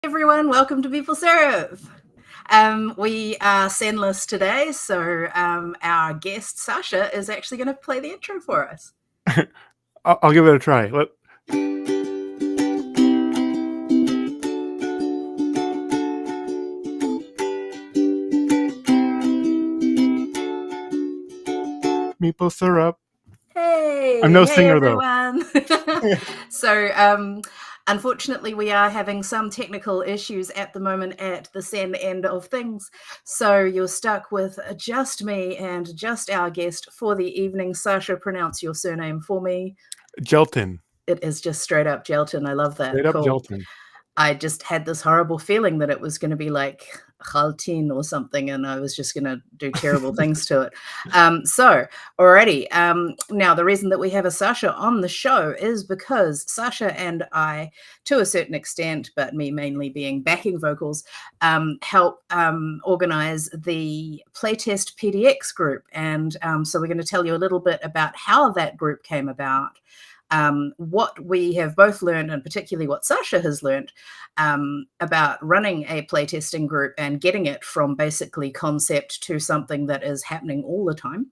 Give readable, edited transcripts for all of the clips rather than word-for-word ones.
Everyone, welcome to People Serve. We are Senless today, so our guest Sasha is actually going to play the intro for us. I'll give it a try. Maple syrup. Hey, I'm no hey singer though. everyone. So, unfortunately, we are having some technical issues at the moment at the Sen end of things. So you're stuck with just me and just our guest for the evening. Sasha, pronounce your surname for me. Jelten. It is just straight up Jelten. I love that. Straight up Cool. Jelten. I just had this horrible feeling that it was going to be like Haltin or something, and I was just going to do terrible things to it. Alrighty. Now, the reason that we have a Sasha on the show is because Sasha and I, to a certain extent, but me mainly being backing vocals, help organize the Playtest PDX group. And so we're going to tell you a little bit about how that group came about. What we have both learned, and particularly what Sasha has learned about running a playtesting group and getting it from basically concept to something that is happening all the time.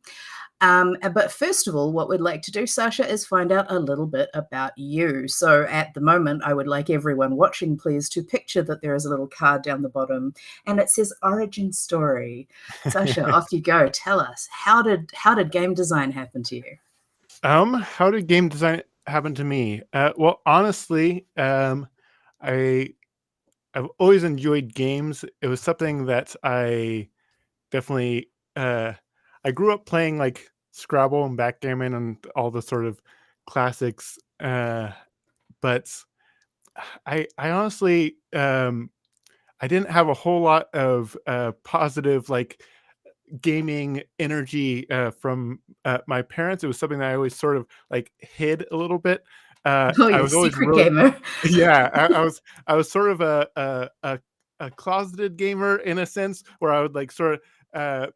But first of all, what we'd like to do, Sasha, is find out a little bit about you. So at the moment, I would like everyone watching, please, to picture that there is a little card down the bottom and it says origin story. Sasha, off you go. Tell us, how did game design happen to you? How did game design happen to me? Well, honestly, I've always enjoyed games. It was something that I definitely I grew up playing like Scrabble and backgammon and all the sort of classics. But I honestly I didn't have a whole lot of positive like gaming energy from my parents. It was something that I always sort of like hid a little bit. Oh, I you're a was always secret really gamer. yeah. I was sort of a closeted gamer in a sense where I would like sort of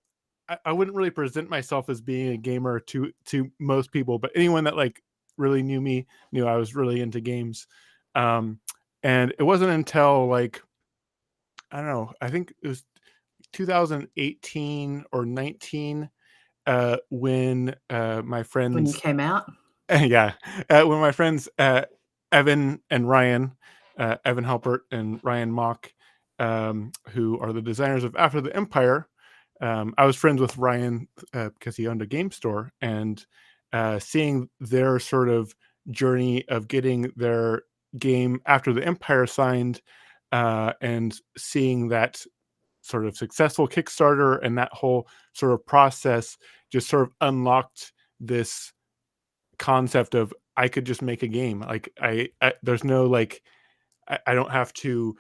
I wouldn't really present myself as being a gamer to most people, but anyone that like really knew me knew I was really into games. Um, and it wasn't until like I don't know, I think it was 2018 or 19 when my When you friends came out? yeah when my friends Evan and Ryan, Evan Halpert and Ryan Mock, who are the designers of After the Empire. I was friends with Ryan because he owned a game store, and seeing their sort of journey of getting their game After the Empire signed, and seeing that sort of successful Kickstarter and that whole sort of process just sort of unlocked this concept of I could just make a game. Like I there's no like I don't have to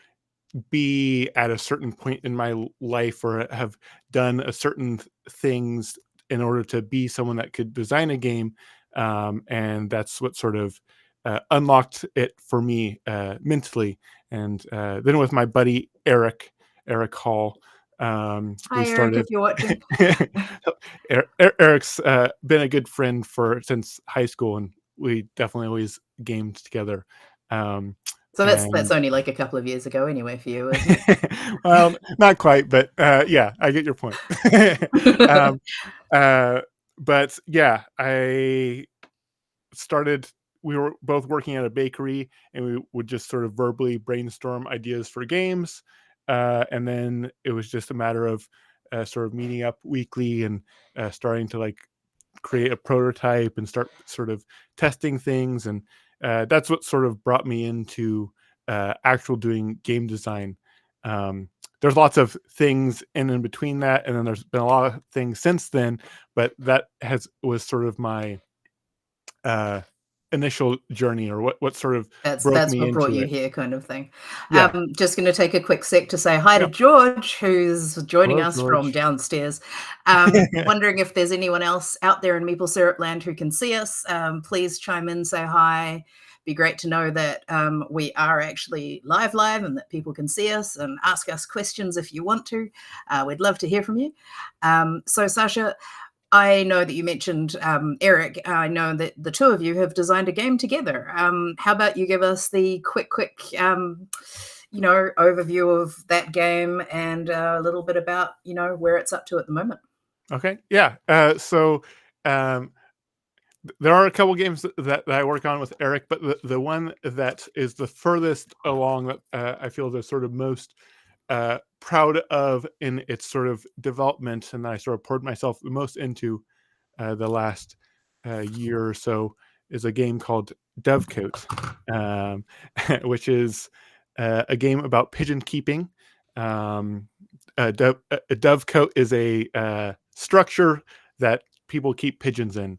be at a certain point in my life or have done a certain things in order to be someone that could design a game. And that's what sort of unlocked it for me mentally. And then with my buddy Eric Hall, we Hi, Eric, if started. you're watching. Eric's been a good friend for since high school, and we definitely always gamed together. Um, So that's and only like a couple of years ago anyway for you, isn't well, not quite, but yeah, I get your point. it? um, uh, but yeah, I started. We were both working at a bakery, and we would just sort of verbally brainstorm ideas for games, and then it was just a matter of sort of meeting up weekly and starting to like create a prototype and start sort of testing things, and that's what sort of brought me into actual doing game design. There's lots of things in between that, and then there's been a lot of things since then, but that has was sort of my uh, initial journey, or what sort of broke That's me what brought into you it. here, kind of thing. Yeah, Just going to take a quick sec to say hi to yeah. George, who's joining Hello, us from George. downstairs. Wondering if there's anyone else out there in Maple Syrup Land who can see us. Please chime in, say hi. Be great to know that we are actually live, and that people can see us and ask us questions if you want to. We'd love to hear from you. So, Sasha, I know that you mentioned Eric. I know that the two of you have designed a game together. How about you give us the quick, overview of that game and a little bit about, where it's up to at the moment. Okay. Yeah. So um, there are a couple games that I work on with Eric, but the one that is the furthest along that I feel the sort of most proud of in its sort of development, and that I sort of poured myself the most into the last year or so, is a game called Dovecote, um, which is a game about pigeon keeping. A dovecote is a structure that people keep pigeons in.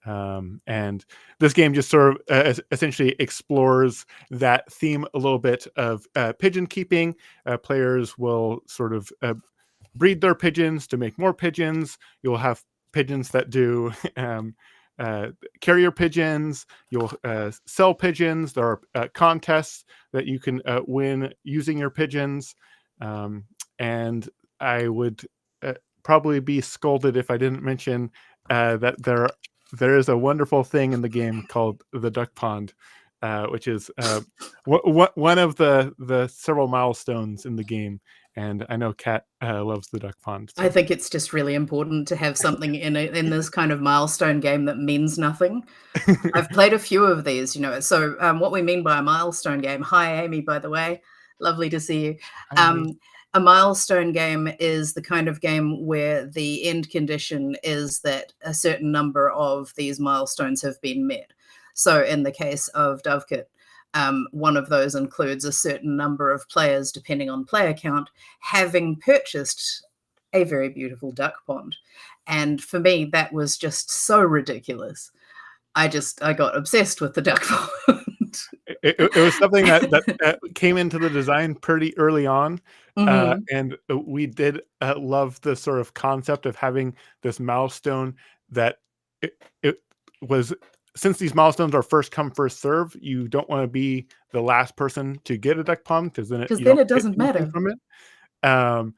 And this game just sort of essentially explores that theme a little bit of pigeon keeping. Players will sort of breed their pigeons to make more pigeons. You'll have pigeons that do uh, carrier pigeons. You'll sell pigeons. There are contests that you can win using your pigeons. Um, and I would probably be scolded if I didn't mention that there is a wonderful thing in the game called the duck pond, which is one of the several milestones in the game. And I know Kat loves the duck pond. I So. think it's just really important to have something in this kind of milestone game that means nothing. I've played a few of these, So, what we mean by a milestone game. Hi, Amy, by the way. Lovely to see you. Hi, Amy. A milestone game is the kind of game where the end condition is that a certain number of these milestones have been met. So, in the case of Dovecote, one of those includes a certain number of players, depending on player count, having purchased a very beautiful duck pond. And for me, that was just so ridiculous. I got obsessed with the duck pond. It was something that came into the design pretty early on, Mhm. and we did love the sort of concept of having this milestone that it was. Since these milestones are first come first serve, you don't want to be the last person to get a duck pond because then Because you then don't it get doesn't anything matter. from it. Um,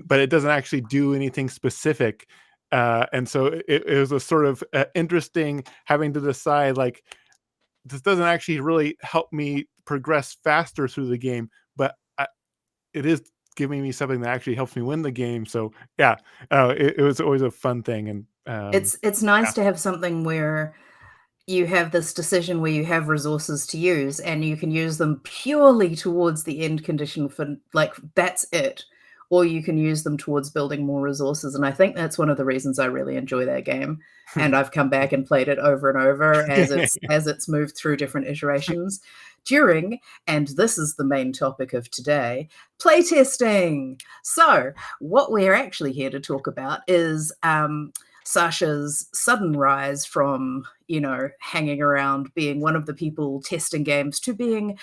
but it doesn't actually do anything specific, and so it was a sort of interesting having to decide like this doesn't actually really help me progress faster through the game, but it is giving me something that actually helps me win the game. So yeah, it was always a fun thing, and It's yeah. nice to have something where you have this decision where you have resources to use and you can use them purely towards the end condition for like that's it, or you can use them towards building more resources. And I think that's one of the reasons I really enjoy that game, and I've come back and played it over and over as it's moved through different iterations during, and this is the main topic of today, playtesting. So what we're actually here to talk about is Sasha's sudden rise from, hanging around being one of the people testing games to being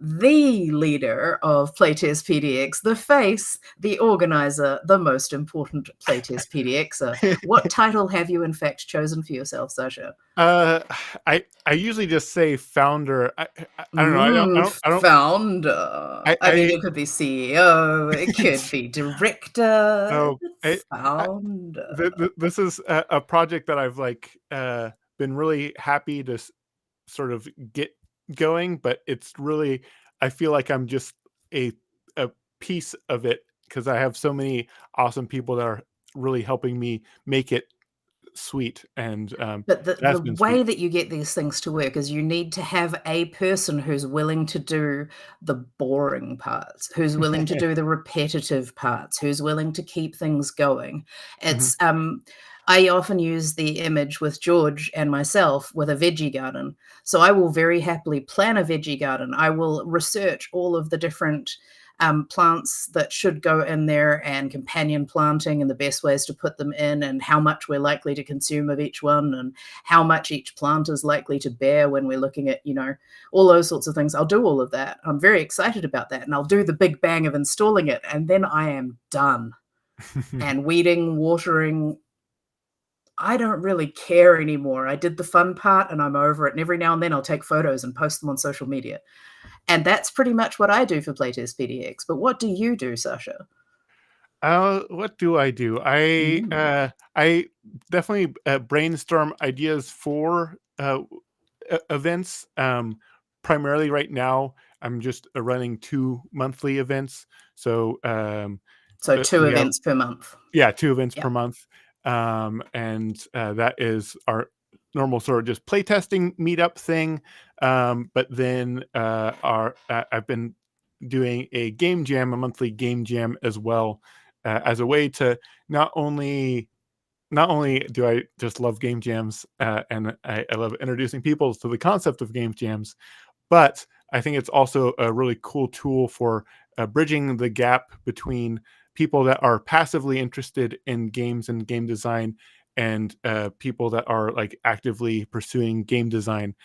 the leader of Playtest PDX, the face, the organizer, the most important Playtest PDXer. What title have you in fact chosen for yourself, Sasha? uh, I usually just say founder. I don't know. Founder. I mean, I it could be CEO, it could be director, oh I founder. this is a project that I've like been really happy to sort of get going, but it's really I feel like I'm just a a piece of it because I have so many awesome people that are really helping me make it sweet, and But the that's the been sweet. way that you get these things to work is you need to have a person who's willing to do the boring parts, who's willing to do the repetitive parts, who's willing to keep things going. Mhm. It's I often use the image with George and myself with a veggie garden. So I will very happily plan a veggie garden. I will research all of the different plants that should go in there and companion planting and the best ways to put them in and how much we're likely to consume of each one and how much each plant is likely to bear when we're looking at, all those sorts of things. I'll do all of that. I'm very excited about that. And I'll do the big bang of installing it. And then I am done. And weeding, watering, I don't really care anymore. I did the fun part and I'm over it. And every now and then I'll take photos and post them on social media. And that's pretty much what I do for Playtest PDX. But what do you do, Sasha? What do I do? Mm. I definitely brainstorm ideas for events. Primarily right now, I'm just running 2 monthly events. So So 2 we have events per month. 2 events per Yep. month, and that is our normal sort of just playtesting meetup thing. But then I've been doing a game jam, a monthly game jam as well, as a way to not only do I just love game jams, and I love introducing people to the concept of game jams, but I think it's also a really cool tool for bridging the gap between people that are passively interested in games and game design and people that are like actively pursuing game design.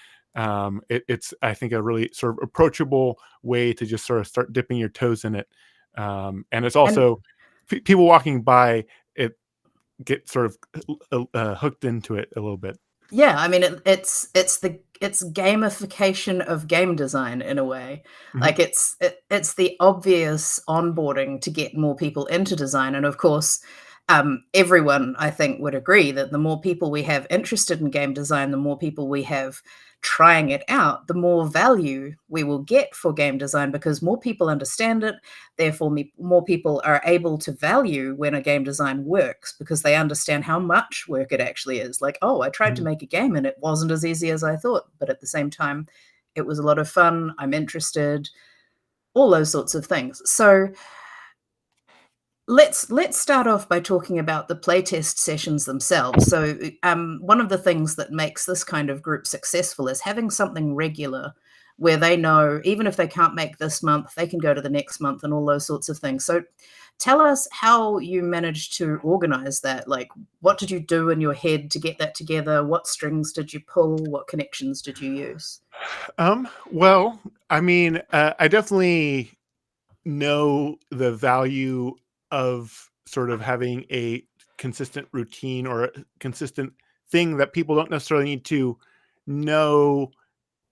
It's, I think, a really sort of approachable way to just sort of start dipping your toes in it. And it's And also people walking by it get sort of hooked into it a little bit. yeah, I mean, it's gamification of game design in a way. Mhm. Like, it's the obvious onboarding to get more people into design, and of course, everyone, I think, would agree that the more people we have interested in game design, the more people we have trying it out, the more value we will get for game design because more people understand it. Therefore, more people are able to value when a game design works because they understand how much work it actually is. Like, oh, I tried to Mhm. make a game and it wasn't as easy as I thought, but at the same time, it was a lot of fun. I'm interested, all those sorts of things. So let's start off by talking about the playtest sessions themselves. So, one of the things that makes this kind of group successful is having something regular where they know even if they can't make this month, they can go to the next month and all those sorts of things. So, tell us how you managed to organize that. Like, what did you do in your head to get that together? What strings did you pull? What connections did you use? Well, I mean, I definitely know the value of sort of having a consistent routine or a consistent thing that people don't necessarily need to know,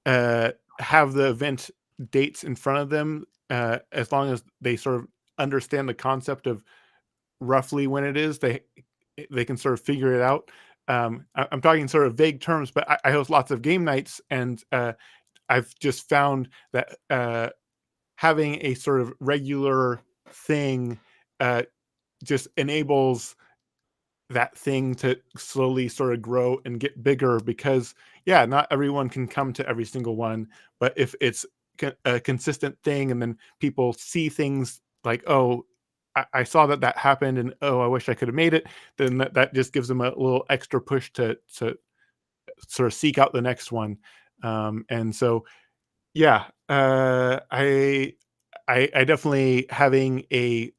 uh, have the event dates in front of them, as long as they sort of understand the concept of roughly when it is, they can sort of figure it out. I'm talking sort of vague terms, but I host lots of game nights, and I've just found that having a sort of regular thing uh, just enables that thing to slowly sort of grow and get bigger because yeah, not everyone can come to every single one, but if it's a consistent thing and then people see things like, oh, I saw that that happened and oh, I wish I could have made it, then that just gives them a little extra push to sort of seek out the next one. And so yeah, I definitely having a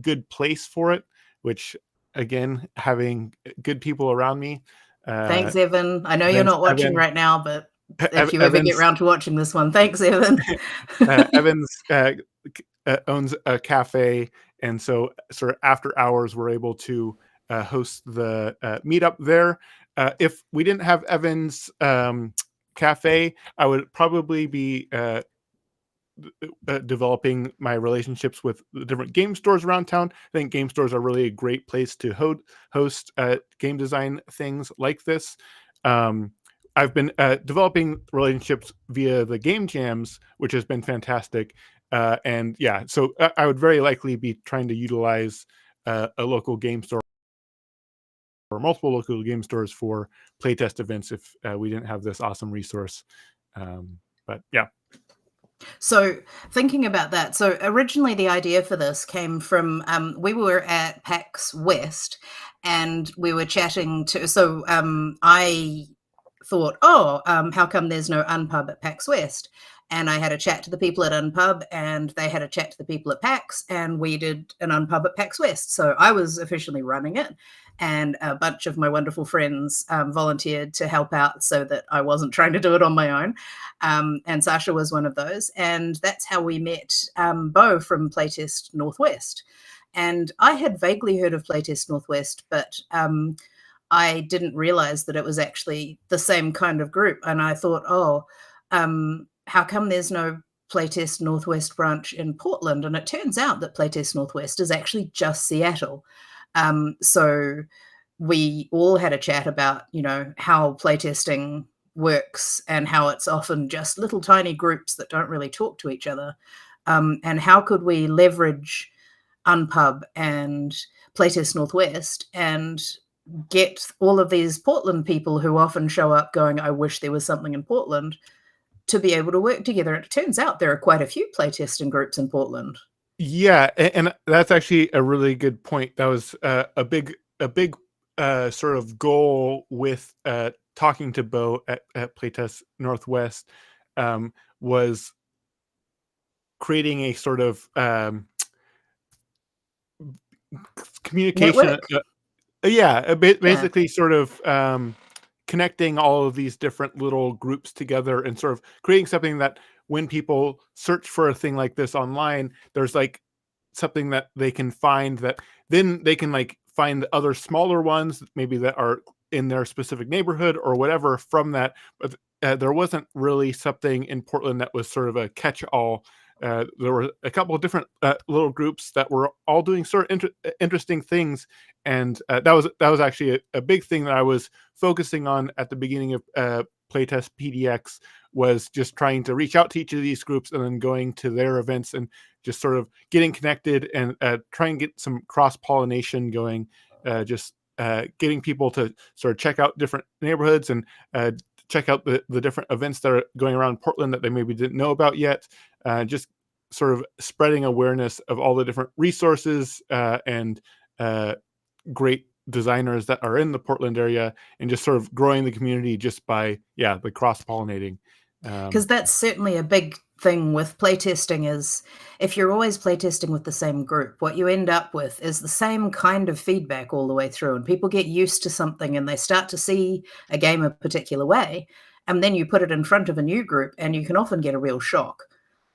good place for it, which again, having good people around me, uh, Thanks, Evan. I know you're Vince, not watching Evan, right now, but if you ever get Evans, around to watching this one, thanks, Evan. Evans owns a cafe, and so sort of after hours, we're able to host the meetup there. If we didn't have Evans cafe, I would probably be developing my relationships with the different game stores around town. I think game stores are really a great place to host game design things like this. Um, I've been developing relationships via the game jams, which has been fantastic. And yeah, so I would very likely be trying to utilize a local game store or multiple local game stores for playtest events if we didn't have this awesome resource. But yeah. So, thinking about that, so originally the idea for this came from we were at PAX West and we were chatting to. So, I thought, oh, how come there's no Unpub at PAX West? And I had a chat to the people at Unpub, and they had a chat to the people at PAX, and we did an Unpub at PAX West. So I was officially running it, and a bunch of my wonderful friends volunteered to help out so that I wasn't trying to do it on my own. And Sasha was one of those. And that's how we met Bo from Playtest Northwest. And I had vaguely heard of Playtest Northwest, but I didn't realize that it was actually the same kind of group. And I thought, oh, how come there's no Playtest Northwest branch in Portland? And it turns out that Playtest Northwest is actually just Seattle. So we all had a chat about, how playtesting works and how it's often just little tiny groups that don't really talk to each other. And how could we leverage Unpub and Playtest Northwest and get all of these Portland people who often show up going, I wish there was something in Portland, to be able to work together. And it turns out there are quite a few playtesting groups in Portland. Yeah, and that's actually a really good point. That was a big sort of goal with talking to Bo at Playtest Northwest, was creating a sort of communication. Network? Yeah, Yeah. basically sort of connecting all of these different little groups together and sort of creating something that when people search for a thing like this online, there's like something that they can find that then they can like find other smaller ones maybe that are in their specific neighborhood or whatever from that. But there wasn't really something in Portland that was sort of a catch-all. There were a couple of different little groups that were all doing sort of interesting things, and that was actually a big thing that I was focusing on at the beginning of Playtest PDX, was just trying to reach out to each of these groups and then going to their events and just sort of getting connected and trying to get some cross pollination going. Just getting people to sort of check out different neighborhoods and check out the different events that are going around Portland that they maybe didn't know about yet. Just sort of spreading awareness of all the different resources and great designers that are in the Portland area, and just sort of growing the community just by the cross pollinating. Because that's certainly a big thing with playtesting is if you're always playtesting with the same group, what you end up with is the same kind of feedback all the way through, and people get used to something and they start to see a game a particular way, and then you put it in front of a new group and you can often get a real shock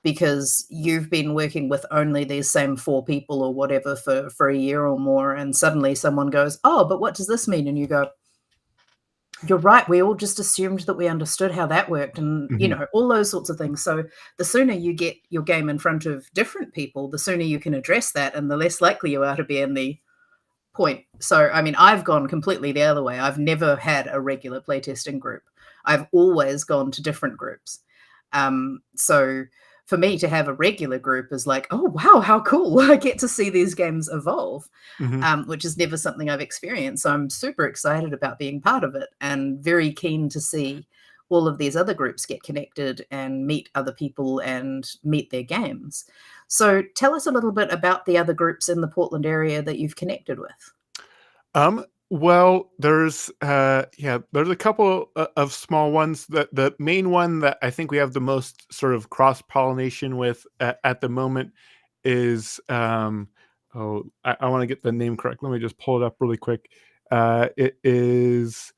because you've been working with only these same 4 people or whatever for a year or more, and suddenly someone goes, oh, but what does this mean? And you go, you're right. We all just assumed that we understood how that worked and, Mhm. all those sorts of things. So the sooner you get your game in front of different people, the sooner you can address that and the less likely you are to be in the point. So, I mean, I've gone completely the other way. I've never had a regular playtesting group. I've always gone to different groups. So for me to have a regular group is like, oh, wow, how cool. I get to see these games evolve, Mhm. which is never something I've experienced. So I'm super excited about being part of it and very keen to see all of these other groups get connected and meet other people and meet their games. So tell us a little bit about the other groups in the Portland area that you've connected with. Well, there's a couple of small ones. The main one that I think we have the most sort of cross pollination with at the moment is I want to get the name correct. Let me just pull it up really quick. It is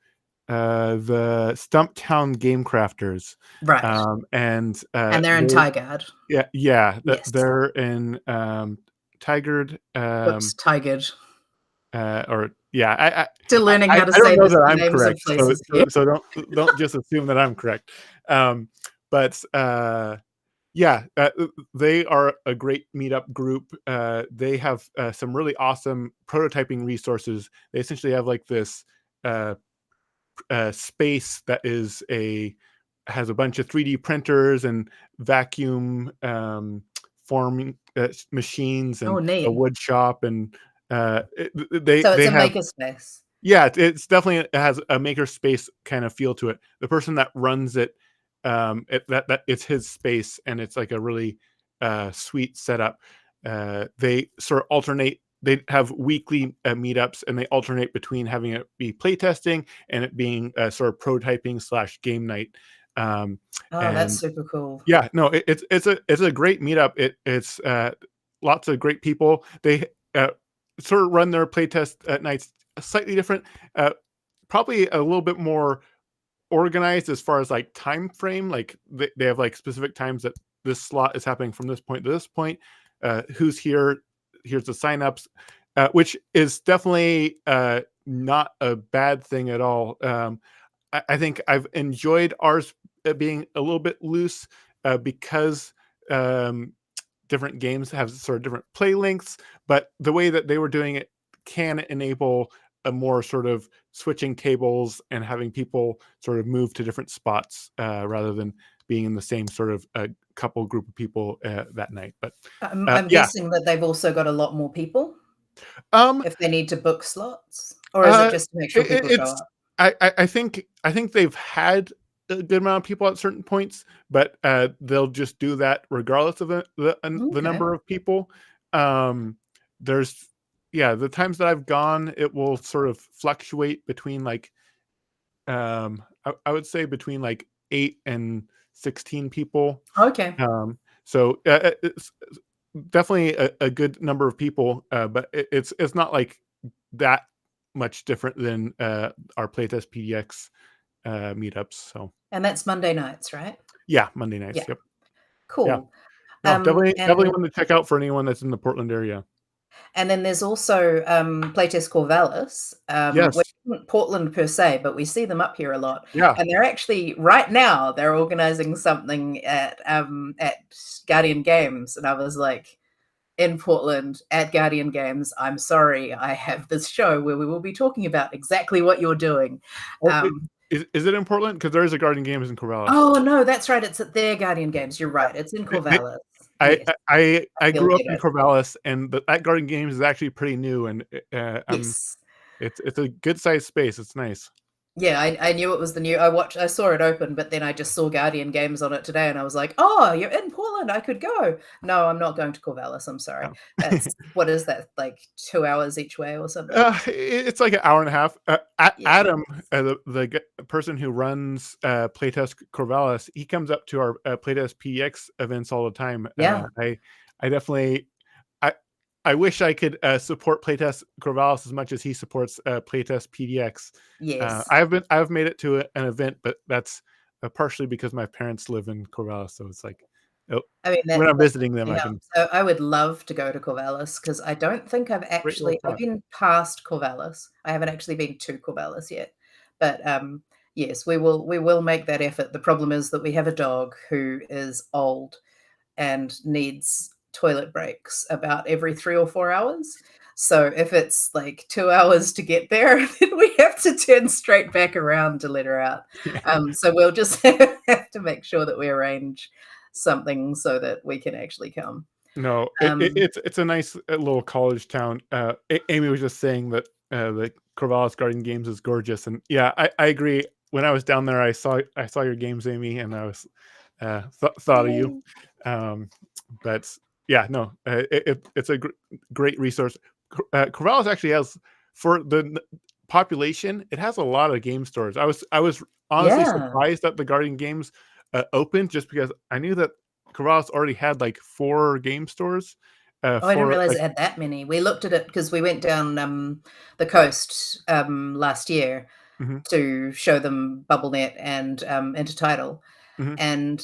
the Stumptown Game Crafters, Right. and And they're in they Tigard. Yes. they're in Tigard. Whoops, Tigard. Or yeah, Still learning how to I don't say know the that I'm names of correct, so places here. don't just assume that I'm correct. Um, but they are a great meetup group. They have some really awesome prototyping resources. They essentially have like this uh, space that has a bunch of 3D printers and vacuum forming machines Oh, and a neat. wood shop, and So it's they a have makerspace. it's definitely, it has a maker space kind of feel to it. The person that runs it, that it's his space, and it's like a really sweet setup. They sort of alternate. They have weekly meetups, and they alternate between having it be playtesting and it being sort of prototyping slash game night. Um, Oh, that's and super cool. yeah, no, it's a great meetup. It's lots of great people. They uh, sort of run their playtest at nights slightly different, uh, probably a little bit more organized as far as like time frame. Like they have like specific times that this slot is happening from this point to this point. Who's here? Here's the signups, which is definitely not a bad thing at all. I think I've enjoyed ours being a little bit loose because um, different games have sort of different play lengths, but the way that they were doing it can enable a more sort of switching tables and having people sort of move to different spots rather than being in the same sort of couple group of people that night. But I'm yeah, guessing that they've also got a lot more people um, if they need to book slots, or is it uh, just to make sure people show it's up? I think they've had a good amount of people at certain points, but they'll just do that regardless of the Okay. number of people. Um, there's yeah, the times that I've gone, it will sort of fluctuate between like I would say between like 8 and 16 people. Okay. So it's definitely a good number of people, but it's not like that much different than our Playtest PDX meetups. So And that's Monday nights, right? yeah, Monday nights. Yeah. Yep. Yeah. Cool. No, definitely And one to check out for anyone that's in the Portland area. then there's also Playtest Corvallis, which Yes. isn't Portland per se, but we see them up here a lot. Yeah. And they're actually right now they're organizing something at Guardian Games, and I was like, in Portland at Guardian Games, I'm sorry, I have this show where we will be talking about exactly what you're doing. Oh, Um, is it in Portland? Because there is a Garden Games in Corvallis. oh no, that's right. It's at their Guardian Games. You're right. It's in Yeah. Corvallis. Yes, I feel grew up in better. Corvallis, and that Garden Games is actually pretty new, and Yes. it's a good sized space. It's nice. Yeah, I knew it was the new. I saw it open, but then I just saw Guardian Games on it today, and I was like, "Oh, you're in Portland. I could go." No, I'm not going to Corvallis. I'm sorry. Yeah. That's what is that like 2 hours each way or something? It's like an hour and a half. Yeah, Adam, person who runs Playtest Corvallis, he comes up to our Playtest PDX events all the time. yeah, I definitely, I, I wish I could support Playtest Corvallis as much as he supports Playtest PDX. yes. I've made it to an event, but that's partially because my parents live in Corvallis, so it's like I mean, when I'm that visiting them, I yeah. can So I would love to go to Corvallis because I don't think great little I've spot. been past Corvallis. I haven't actually been to Corvallis yet. But, yes, we will make that effort. The problem is that we have a dog who is old and needs toilet breaks about every 3 or 4 hours. So if it's, like, 2 hours to get there, then we have to turn straight back around to let her out. So we'll just have to make sure that we arrange something so that we can actually come. No, Um, it's a nice little college town. Amy was just saying that the Corvallis Garden Games is gorgeous, and yeah, I agree. When I was down there, I saw your games, Amy, and I was thought of you. Yay. Um, but yeah, no, it's a great resource. Corvallis actually has for the population, it has a lot of game stores. I was honestly Yeah. surprised that the Garden Games opened just because I knew that Corvallis already had like 4 game stores Oh, I didn't for realize like it had that many. We looked at it because we went down, the coast, last year mhm, to show them BubbleNet and, Intertidal. mhm, And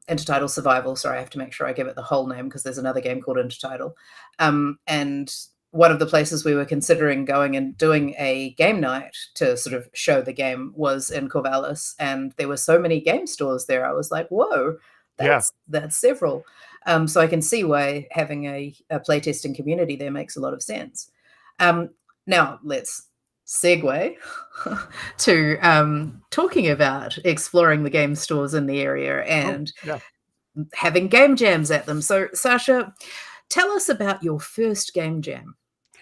Intertidal Survival. Sorry, I have to make sure I give it the whole name because there's another game called Intertidal. And one of the places we were considering going and doing a game night to sort of show the game was in Corvallis, and there were so many game stores there. I was like, "Whoa, yeah, that's several." So I can see why having a playtesting community there makes a lot of sense. Now let's segue to talking about exploring the game stores in the area oh and yeah. having game jams at them. So, Sasha, tell us about your first game jam.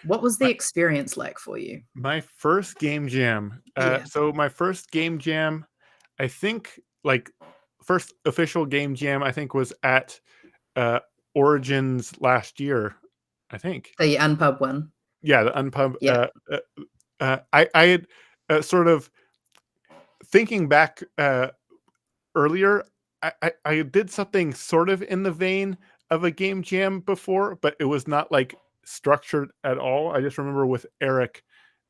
What was the My experience like for you? my first game jam. Yeah. So my first game jam, I think like first official game jam, I think was at uh, Origins last year. I think. The Unpub one. Yeah, the Unpub. Yeah. I had sort of thinking back earlier. I did something sort of in the vein of a game jam before, but it was not like structured at all. I just remember with Eric,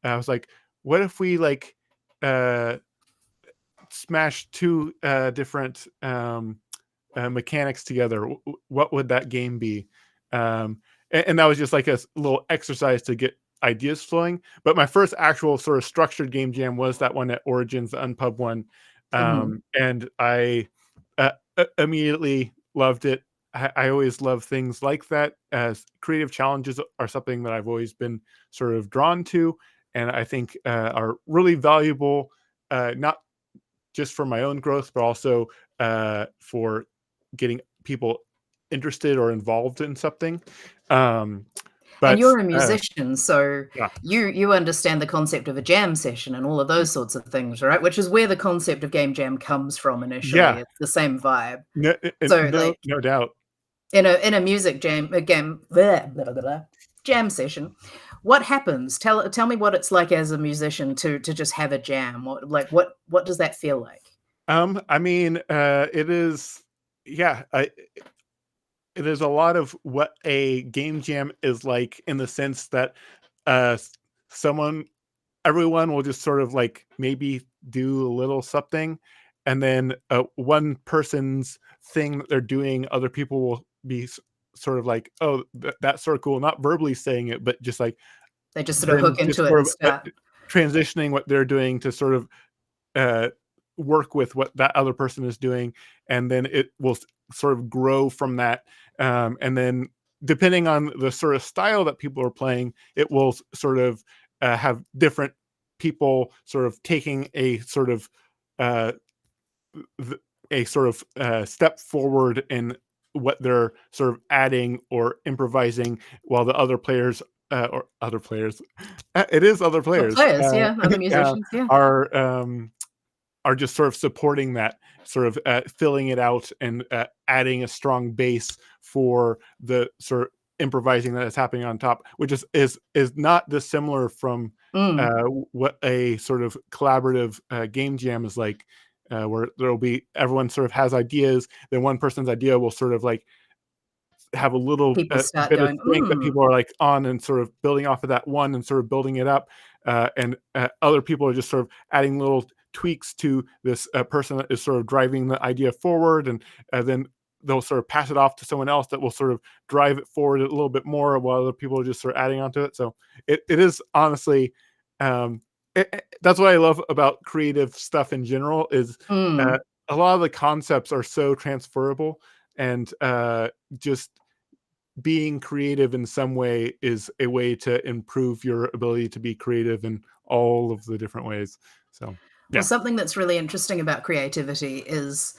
I was like, "What if we like uh, smash 2 different mechanics together? What would that game be?" And that was just like a little exercise to get ideas flowing. But my first actual sort of structured game jam was that one at Origins, the Unpub one, Mhm. and I immediately loved it. I always love things like that. As creative challenges are something that I've always been sort of drawn to, and I think are really valuable, not just for my own growth, but also for getting people interested or involved in something. Um, And but you're a musician, so yeah, you understand the concept of a jam session and all of those sorts of things, right? Which is where the concept of game jam comes from initially. yeah, It's the same vibe. no, So, no, like, no doubt. in a music jam, a game, blah, blah, blah, blah, jam session, what happens? Tell me what it's like as a musician to just have a jam. What does that feel like? I mean, it is, yeah, it is a lot of what a game jam is like in the sense that someone everyone will just sort of like maybe do a little something, and then one person's thing that they're doing, other people will be sort of like, oh, that's sort of cool, not verbally saying it, but just like They just sort of then hook into just it sort and of start. transitioning what they're doing to sort of uh, work with what that other person is doing, and then it will sort of grow from that. And then, depending on the sort of style that people are playing, it will sort of have different people sort of taking a sort of uh, step forward in what they're sort of adding or improvising, while the other players or other players, it is other Well, players, players, yeah, other uh, musicians, yeah. are are just sort of supporting that, sort of filling it out and adding a strong base for the sort of improvising that is happening on top, which is not dissimilar from Mm, what a sort of collaborative game jam is like, where there will be everyone sort of has ideas, then one person's idea will sort of like have a little people start bit of going, strength that people are like on and sort of building off of that one and sort of building it up. And other people are just sort of adding little tweaks to this person that is sort of driving the idea forward. And then they'll sort of pass it off to someone else that will sort of drive it forward a little bit more, while other people are just sort of adding onto it. So it is honestly, um, that's what I love about creative stuff in general is uh, mm. a lot of the concepts are so transferable, and just being creative in some way is a way to improve your ability to be creative in all of the different ways. So, Well, yeah. something that's really interesting about creativity is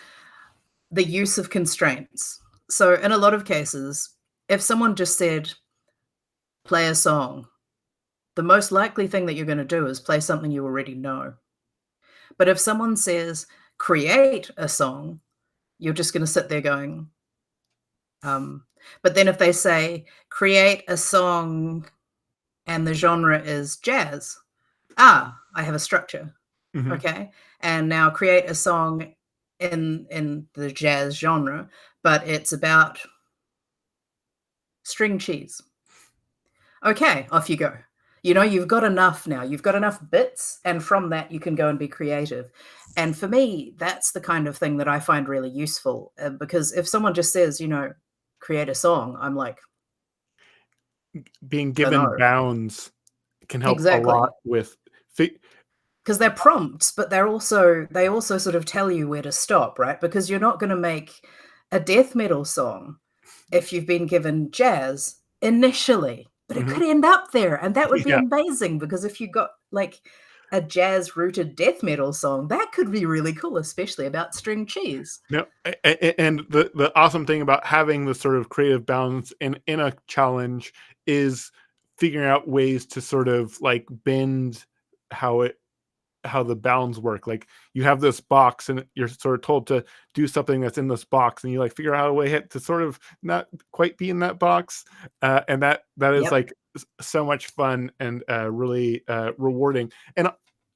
the use of constraints. So, in a lot of cases, if someone just said, play a song, the most likely thing that you're going to do is play something you already know. But if someone says, create a song, you're just going to sit there going, um, but then if they say, create a song and the genre is jazz, I have a structure. Mhm. Okay. And now create a song in the jazz genre, but it's about string cheese. Okay, off you go. You know, you've got enough now. You've got enough bits, and from that, you can go and be creative. And for me, that's the kind of thing that I find really useful because if someone just says, create a song, I'm like, Being I don't given know. bounds can help a lot Exactly. with Because they're prompts, but they also sort of tell you where to stop, right? Because you're not going to make a death metal song if you've been given jazz initially, but it Mhm. could end up there, and that would be Yeah. amazing because if you got like a jazz rooted death metal song, that could be really cool, especially about string cheese. No, and the awesome thing about having the sort of creative balance in a challenge is figuring out ways to sort of like bend how it how the bounds work. Like, you have this box and you're sort of told to do something that's in this box, and you like figure out a way to sort of not quite be in that box. And that is Yep. like so much fun and really rewarding. And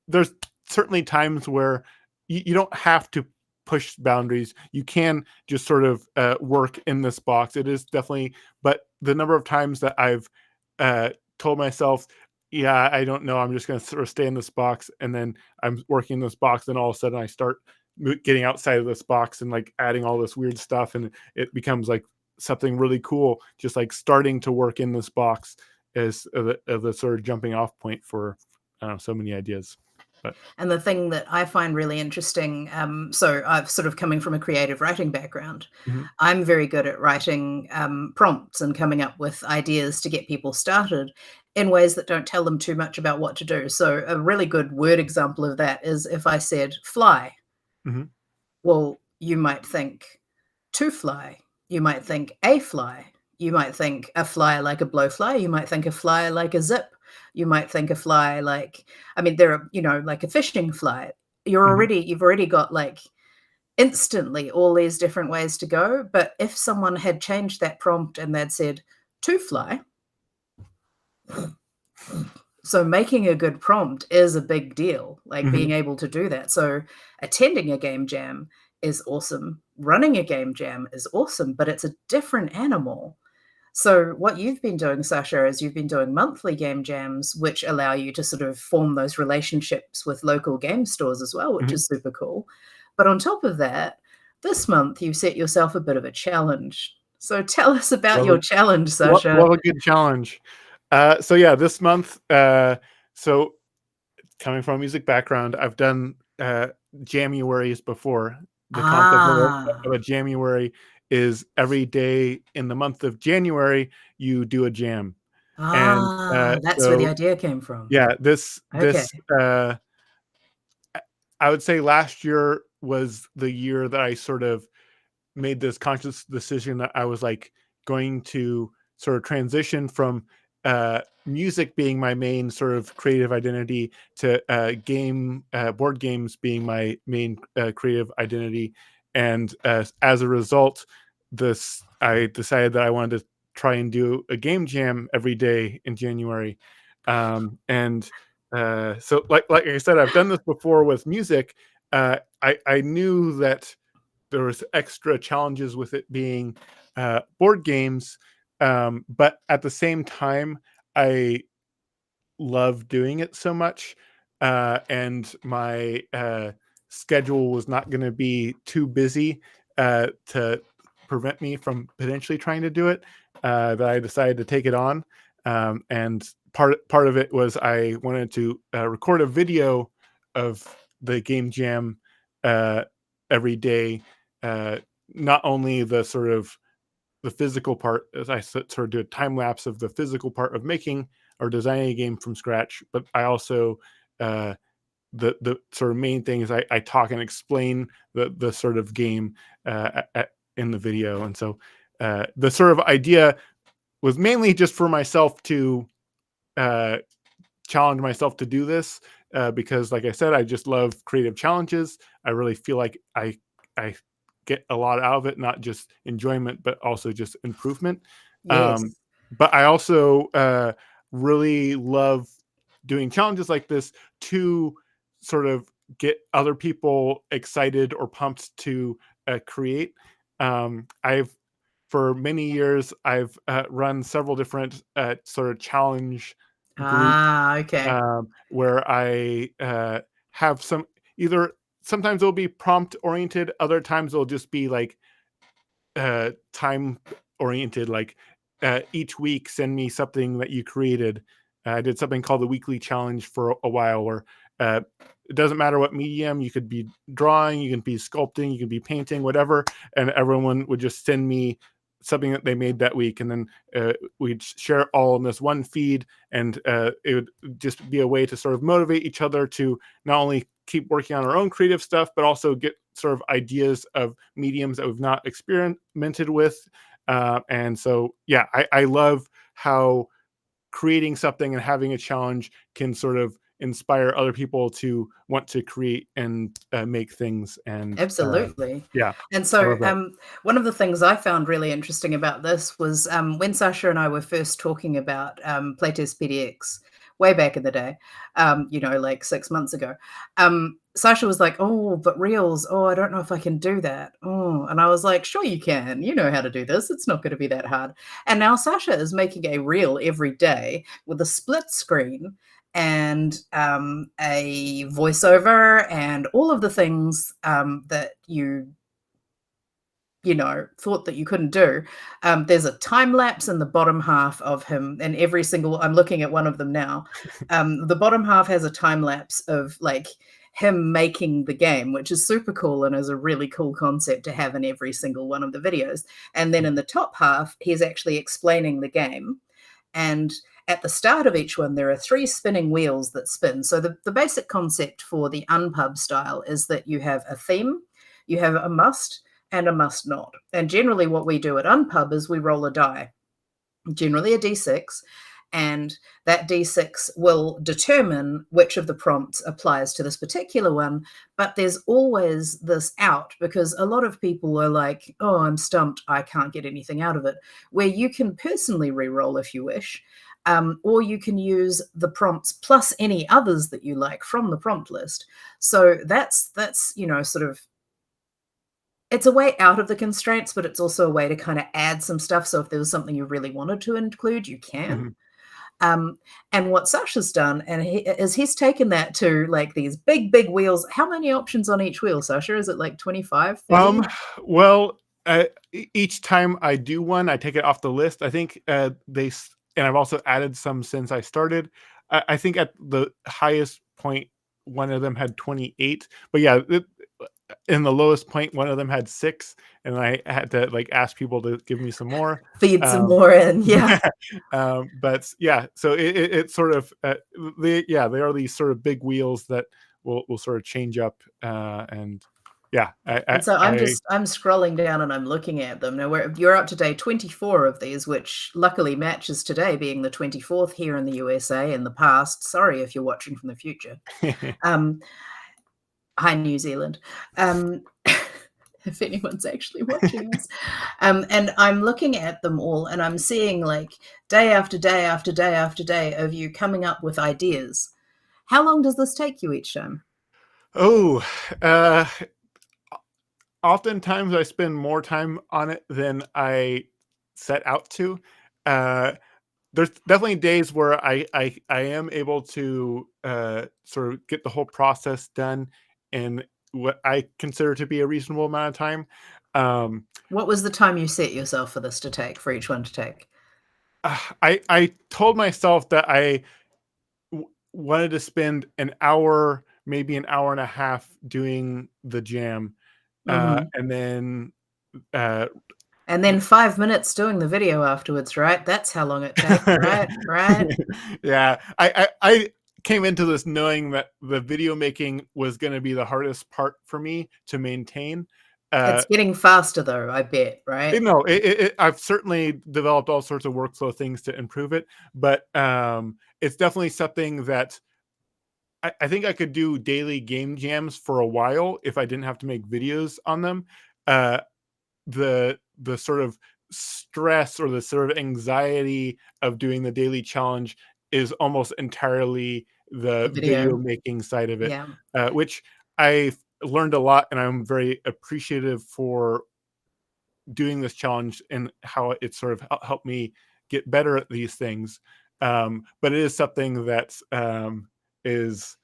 there's certainly times where you don't have to push boundaries. You can just sort of work in this box. It is definitely, but the number of times that I've told myself, yeah, I don't know, I'm just going to sort of stay in this box, and then I'm working in this box, and all of a sudden I start getting outside of this box and like adding all this weird stuff, and it becomes like something really cool. Just like starting to work in this box is the sort of jumping off point for, I don't know, so many ideas. But And the thing that I find really interesting, so I've sort of coming from a creative writing background, mhm, I'm very good at writing prompts and coming up with ideas to get people started in ways that don't tell them too much about what to do. So, a really good word example of that is if I said fly, mhm, well, you might think to fly, you might think a fly, you might think a fly like a blowfly, you might think a fly like a zip, you might think a fly like, I mean, there are, like a fishing fly. mhm, You've already got like instantly all these different ways to go. But if someone had changed that prompt and they'd said to fly, so making a good prompt is a big deal, like mhm, being able to do that. So attending a game jam is awesome. Running a game jam is awesome, but it's a different animal. So what you've been doing, Sasha, is you've been doing monthly game jams, which allow you to sort of form those relationships with local game stores as well, which mhm. is super cool. But on top of that, this month you set yourself a bit of a challenge. So tell us about Love your a challenge, Sasha. love a good challenge. So yeah, this month, so coming from a music background, I've done Januaries before. The concept Ah, of a January is every day in the month of January you do a jam, and that's where the so idea came from. yeah, Okay. I would say last year was the year that I sort of made this conscious decision that I was like going to sort of transition from music being my main sort of creative identity to board games being my main creative identity, and as a result, this I decided that I wanted to try and do a game jam every day in January, and so like I said, I've done this before with music. I knew that there was extra challenges with it being board games, but at the same time, I love doing it so much, and my schedule was not going to be too busy to prevent me from potentially trying to do it. That I decided to take it on, and part of it was I wanted to record a video of the game jam uh, every day. Uh, Not only the sort of the physical part, as I sort of do a time lapse of the physical part of making or designing a game from scratch, but I also uh, the sort of main thing is I talk and explain the sort of game in the video, and so the sort of idea was mainly just for myself to uh, challenge myself to do this because, like I said, I just love creative challenges. I really feel like I get a lot out of it, not just enjoyment, but also just improvement. Um, Yes. but I also really love doing challenges like this to sort of get other people excited or pumped to create. I've For many years I've run several different sort of challenge groups Okay. where I have some either sometimes it'll be prompt oriented, other times it'll just be like time oriented, like each week send me something that you created. I did something called the weekly challenge for a while where uh, it doesn't matter what medium, you could be drawing, you can be sculpting, you can be painting, whatever, and everyone would just send me something that they made that week, and then we'd share it all in this one feed, and it would just be a way to sort of motivate each other to not only keep working on our own creative stuff, but also get sort of ideas of mediums that we've not experimented with. And so, yeah, I love how creating something and having a challenge can sort of inspire other people to want to create and make things. And Absolutely. yeah, And I so, love that. one of the things I found really interesting about this was when Sasha and I were first talking about Playtest PDX way back in the day, like 6 months ago. Sasha was like, "Oh, but reels. Oh, I don't know if I can do that." Oh, and I was like, "Sure, you can. You know how to do this. It's not going to be that hard." And now Sasha is making a reel every day with a split screen and a voiceover and all of the things that you thought that you couldn't do. There's a time lapse in the bottom half of him, and every single, I'm looking at one of them now. The bottom half has a time lapse of like him making the game, which is super cool and is a really cool concept to have in every single one of the videos. And then in the top half, he's actually explaining the game. And at the start of each one, there are 3 spinning wheels that spin. So the basic concept for the unpub style is that you have a theme, you have a must, and a must not. And generally what we do at unpub is we roll a die, generally a d6, and that d6 will determine which of the prompts applies to this particular one. But there's always this out, because a lot of people are like, oh, I'm stumped, I can't get anything out of it, where you can personally re-roll if you wish. Or you can use the prompts plus any others that you like from the prompt list. So that's sort of, it's a way out of the constraints, but it's also a way to kind of add some stuff. So if there was something you really wanted to include, you can. Mhm. And what Sasha's done, and he's taken that to like these big wheels. How many options on each wheel, Sasha? Is it like 25, 30? Well, each time I do one, I take it off the list. I think and I've also added some since I started. I think at the highest point, one of them had 28. But yeah, in the lowest point, one of them had 6, and I had to like ask people to give me some more. Feed some Um, more in, yeah. but yeah, so it's sort of they are these sort of big wheels that will sort of change up, and yeah, And so I I'm scrolling down and I'm looking at them. Now you're up to day 24 of these, which luckily matches today being the 24th here in the USA. In the past, sorry if you're watching from the future. Um, Hi, New Zealand. If anyone's actually watching us. And I'm looking at them all and I'm seeing like day after day after day after day of you coming up with ideas. How long does this take you each time? oh, uh, oftentimes I spend more time on it than I set out to. Uh, there's definitely days where I am able to sort of get the whole process done in what I consider to be a reasonable amount of time. Um, What was the time you set yourself for this to take, for each one to take? I told myself that I wanted to spend an hour, maybe an hour and a half, doing the jam, Mhm. and then uh, And then 5 minutes doing the video afterwards, right? That's how long it takes, right? Right? yeah, I came into this knowing that the video making was going to be the hardest part for me to maintain. Uh, It's getting faster though, I bet, right? I've certainly developed all sorts of workflow things to improve it, but it's definitely something that I think I could do daily game jams for a while if I didn't have to make videos on them. Uh, the sort of stress or the sort of anxiety of doing the daily challenge is almost entirely The the video video. making side of it, Yeah. which I've learned a lot, and I'm very appreciative for doing this challenge and how it sort of helped me get better at these things. But it is something that is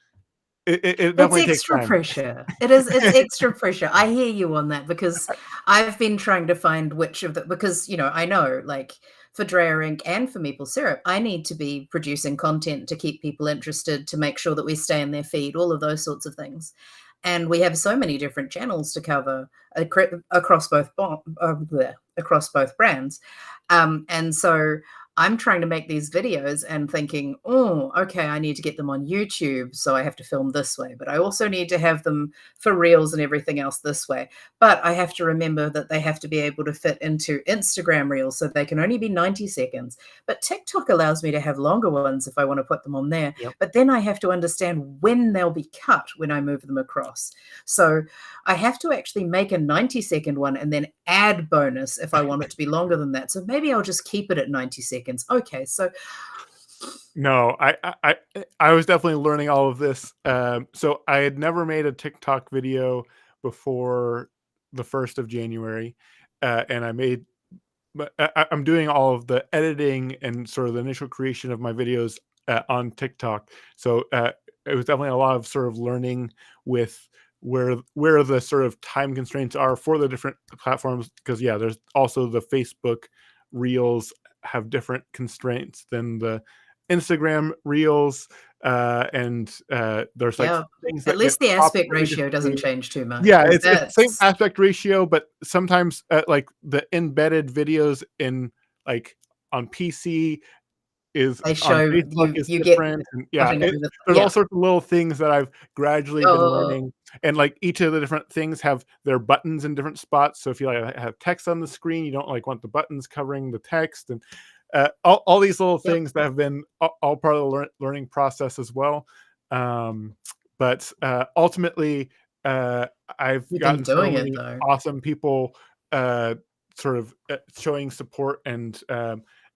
it It's definitely takes extra time. pressure. It's extra pressure. I hear you on that because I've been trying to find which of the, because, I know, like, for Drea Inc. and for Maple Syrup, I need to be producing content to keep people interested, to make sure that we stay in their feed, all of those sorts of things. And we have so many different channels to cover across across both brands. And so I'm trying to make these videos and thinking, oh, okay, I need to get them on YouTube. So I have to film this way, but I also need to have them for reels and everything else this way. But I have to remember that they have to be able to fit into Instagram reels. So they can only be 90 seconds. But TikTok allows me to have longer ones if I want to put them on there. Yep. But then I have to understand when they'll be cut when I move them across. So I have to actually make a 90-second one and then add bonus if I want it to be longer than that. So maybe I'll just keep it at 90 seconds. Okay, so No, I was definitely learning all of this. So I had never made a TikTok video before the 1st of January, and I made. But I'm doing all of the editing and sort of the initial creation of my videos on TikTok. So it was definitely a lot of sort of learning with where the sort of time constraints are for the different platforms, because yeah, there's also the Facebook Reels have different constraints than the Instagram Reels, and there's like Yeah. things At that get least the cropped aspect really ratio doesn't differently. change too much Yeah, because it's the same that's aspect ratio, but sometimes like the embedded videos in like on PC is they on show Facebook is you get different, and yeah, cutting over the there's all yeah. sorts of little things that I've gradually been Oh, learning, and like each of the different things have their buttons in different spots. So if you like have text on the screen, you don't like want the buttons covering the text, and all these little yep. things that have been all part of the learning process as well. Um, but ultimately, uh, I've You've been gotten so doing it many though. awesome people uh, sort of showing support and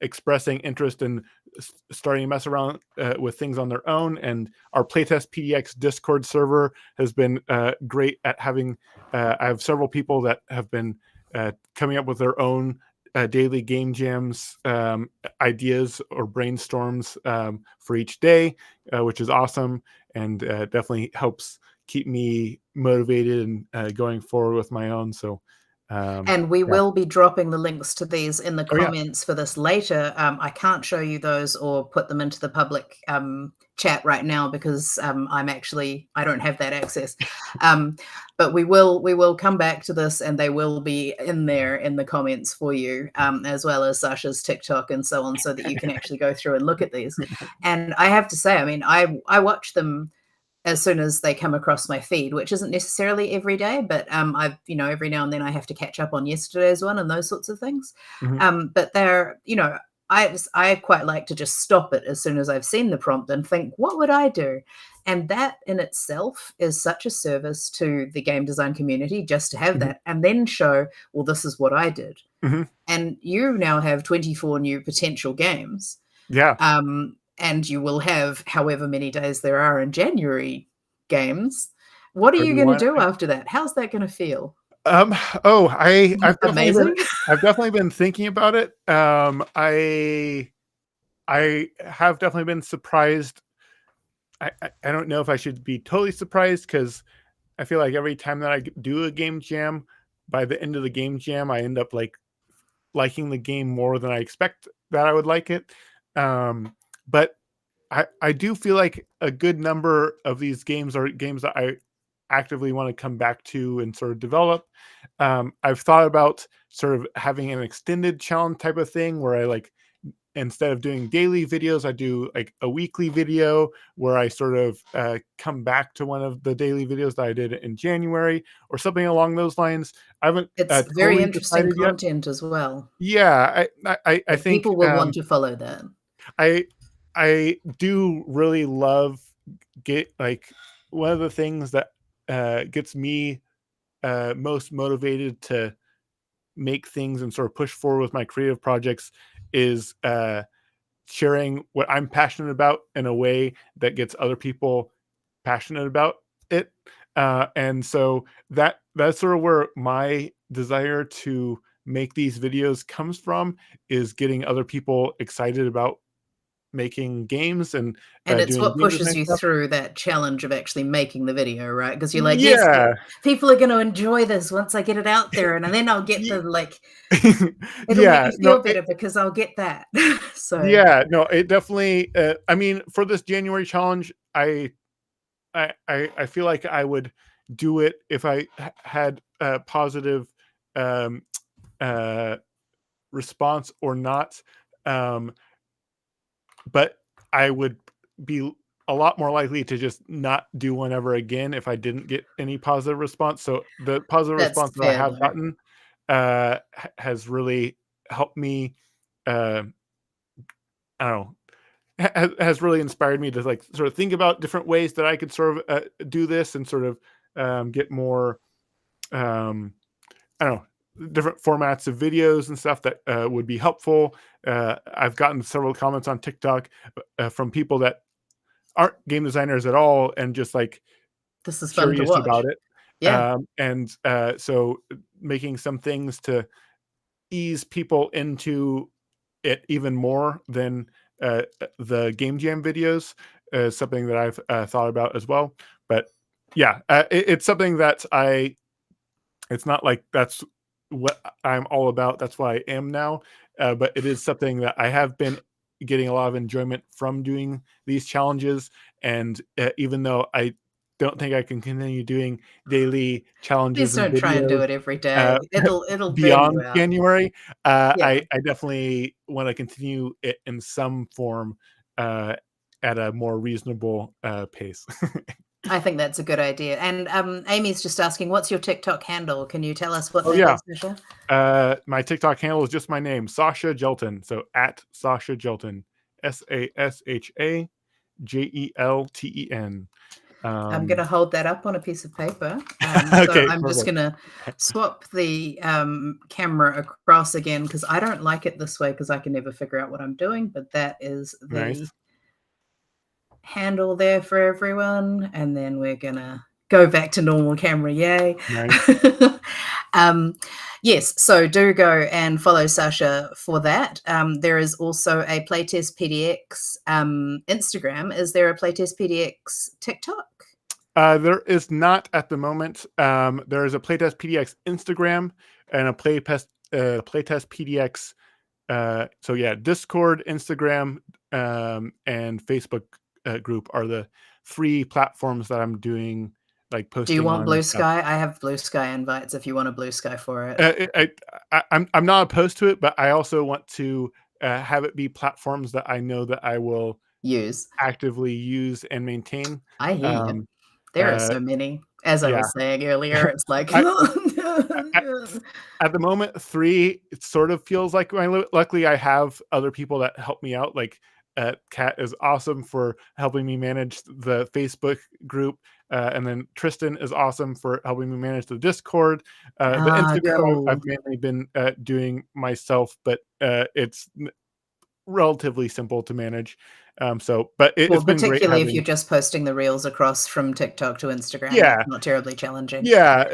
expressing interest in starting to mess around with things on their own. And our Playtest PDX Discord server has been great at having. I have several people that have been coming up with their own daily game jams ideas or brainstorms for each day, which is awesome, and definitely helps keep me motivated and going forward with my own. So And we yeah. will be dropping the links to these in the Oh yeah. comments for this later. I can't show you those or put them into the public chat right now because I don't have that access. Um, but we will come back to this, and they will be in there in the comments for you, as well as Sasha's TikTok and so on, so that you can actually go through and look at these. And I have to say, I mean, I watch them as soon as they come across my feed, which isn't necessarily every day, but I've, every now and then I have to catch up on yesterday's one and those sorts of things. Mhm. But they're, I quite like to just stop it as soon as I've seen the prompt and think, what would I do? And that in itself is such a service to the game design community just to have Mhm. that and then show, well, this is what I did. Mhm. And you now have 24 new potential games, Yeah. and you will have however many days there are in January games. What are you going to 31. do after that? How's that going to feel? Um, oh, Amazing. I've definitely been thinking about it. I have definitely been surprised. I don't know if I should be totally surprised, because I feel like every time that I do a game jam, by the end of the game jam, I end up like liking the game more than I expect that I would like it. But I do feel like a good number of these games are games that I actively want to come back to and sort of develop. I've thought about sort of having an extended challenge type of thing where I like, instead of doing daily videos, I do like a weekly video where I sort of come back to one of the daily videos that I did in January or something along those lines. I haven't It's very totally interesting decided yet. content as well. Yeah, I Like think people will want to follow that. I I do really love get like one of the things that gets me most motivated to make things and sort of push forward with my creative projects is sharing what I'm passionate about in a way that gets other people passionate about it. And so that's sort of where my desire to make these videos comes from, is getting other people excited about making games and And it's doing what game pushes design you stuff. through that challenge of actually making the video, right? Because you're like, yes, Yeah. people are going to enjoy this once I get it out there, and then I'll get the Ye- like. It'll make yeah. me No. feel better because I'll get that. So Yeah. No. It definitely. I mean, for this January challenge, I feel like I would do it if I had a positive um, uh, response or not. Um, but I would be a lot more likely to just not do one ever again if I didn't get any positive response. So the positive that's response that I fair have though. gotten has really helped me. Uh, I don't know. Has really inspired me to like sort of think about different ways that I could sort of do this and sort of get more um, I don't know, different formats of videos and stuff that would be helpful. I've gotten several comments on TikTok from people that aren't game designers at all and just like This is fun to curious about watch. it. Yeah. And so making some things to ease people into it even more than the game jam videos is something that I've thought about as well. But yeah, it's something that it's not like that's what I'm all about. That's what I am now. But it is something that I have been getting a lot of enjoyment from doing these challenges. And even though I don't think I can continue doing daily Please challenges and don't try and do videos it every uh, day. It'll burn you beyond out. January, Yeah. I definitely want to continue it in some form uh, at a more reasonable pace. I think that's a good idea. And Amy's just asking, what's your TikTok handle? Can you tell us what Oh that yeah, is, Misha? my TikTok handle is just my name, Sasha Jelten. So at Sasha Jelten, SASHAJELTEN. I'm going to Um, hold that up on a piece of paper. So okay, I'm just perfect. going to swap the camera across again because I don't like it this way because I can never figure out what I'm doing. But that is the Nice, handle there for everyone. And then we're going to go back to normal camera. Yay. nice. um, yes, so do go and follow Sasha for that. There is also a Playtest PDX Instagram. Is there a Playtest PDX TikTok? There is not at the moment. There is a Playtest PDX Instagram and a Playtest PDX. So yeah, Discord, Instagram, and Facebook group are the three platforms that I'm doing like Do you posting want on and Blue stuff. Sky? I have Blue Sky invites if you want a Blue Sky for it. I'm not opposed to it, but I also want to have it be platforms that I know that I will Use. actively use and maintain. I hear you. Um, There are uh, so many. As I yeah, was saying earlier, it's like I, at the moment, 3, it sort of feels like my luckily, I have other people that help me out, like, Kat is awesome for helping me manage the Facebook group, and then Tristan is awesome for helping me manage the Discord. The ah, Instagram, I've cool. mainly been, doing myself, but, it's n relatively simple to manage. So but it's Well, been great particularly if having. you're just posting the reels across from TikTok to Instagram, it's Yeah. not terribly challenging. Yeah,